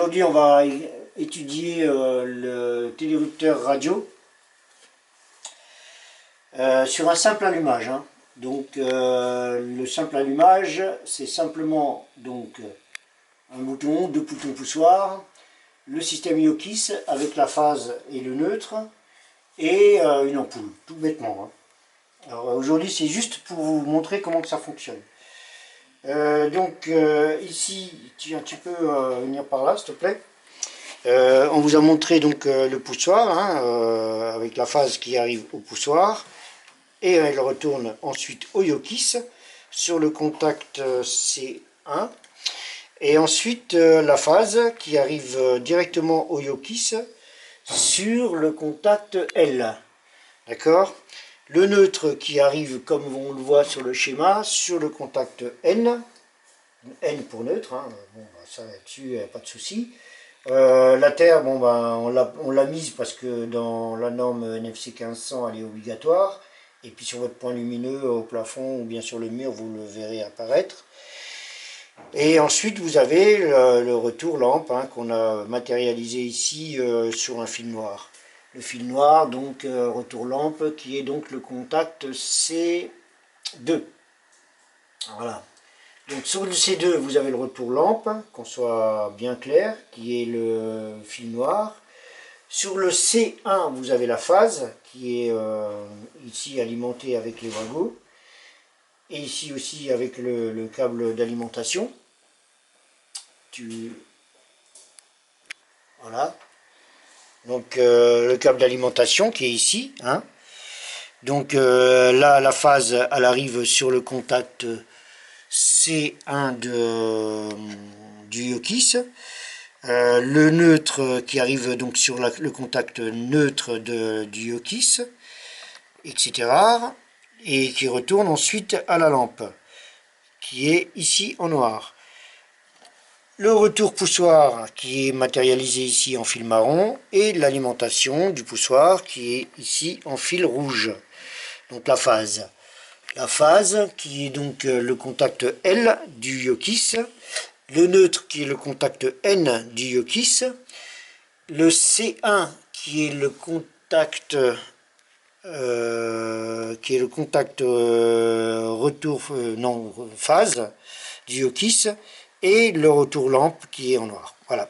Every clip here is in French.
aujourd'hui, on va étudier le télérupteur radio sur un simple allumage. Hein. Donc, le simple allumage, c'est simplement donc un bouton, deux boutons poussoirs, le système IOKIS avec la phase et le neutre, et une ampoule, tout bêtement. Hein. Alors aujourd'hui, c'est juste pour vous montrer comment que ça fonctionne. Ici, tu peux venir par là, s'il te plaît. On vous a montré donc le poussoir, hein, avec la phase qui arrive au poussoir, et elle retourne ensuite au IOKIS sur le contact C1, et ensuite la phase qui arrive directement au IOKIS sur le contact L. D'accord? Le neutre qui arrive, comme on le voit sur le schéma, sur le contact N, N pour neutre, hein. Bon, bah, ça là-dessus, pas de souci. La terre, bon, bah, on l'a mise parce que dans la norme NFC 1500, elle est obligatoire. Et puis sur votre point lumineux au plafond ou bien sur le mur, vous le verrez apparaître. Et ensuite, vous avez le retour lampe, hein, qu'on a matérialisé ici sur un fil noir. Le fil noir, donc retour lampe, qui est donc le contact C2. Voilà. Donc sur le C2, vous avez le retour lampe, qu'on soit bien clair, qui est le fil noir. Sur le C1, vous avez la phase, qui est ici alimentée avec les wagons. Et ici aussi avec le câble d'alimentation. Voilà. Donc le câble d'alimentation qui est ici. Hein. Donc là, la phase, elle arrive sur le contact C1 du IOKIS. Le neutre qui arrive donc sur le contact neutre du IOKIS, etc. Et qui retourne ensuite à la lampe, qui est ici en noir. Le retour poussoir qui est matérialisé ici en fil marron, et l'alimentation du poussoir qui est ici en fil rouge. Donc la phase. La phase qui est donc le contact L du IOKIS, le neutre qui est le contact N du IOKIS, le C1 qui est le contact phase du IOKIS, et le retour lampe qui est en noir. Voilà.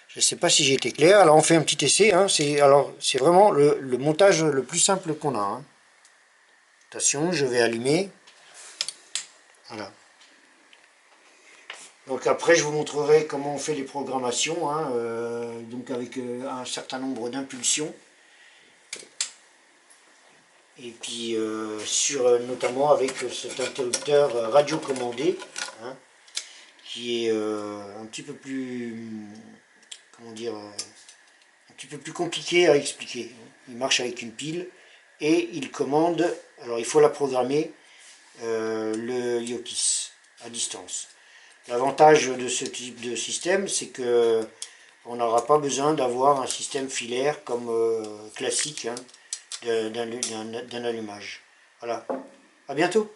Je ne sais pas si j'ai été clair. Alors on fait un petit essai. Hein. C'est vraiment le montage le plus simple qu'on a. Hein. Attention, je vais allumer. Voilà. Donc après, je vous montrerai comment on fait les programmations, hein, donc avec un certain nombre d'impulsions. Et puis notamment avec cet interrupteur radiocommandé, hein, qui est un petit peu plus, comment dire, un petit peu plus compliqué à expliquer. Il marche avec une pile et il commande, alors il faut la programmer, le IOKIS à distance. L'avantage de ce type de système, c'est que on n'aura pas besoin d'avoir un système filaire comme classique, hein, d'un allumage. Voilà. À bientôt.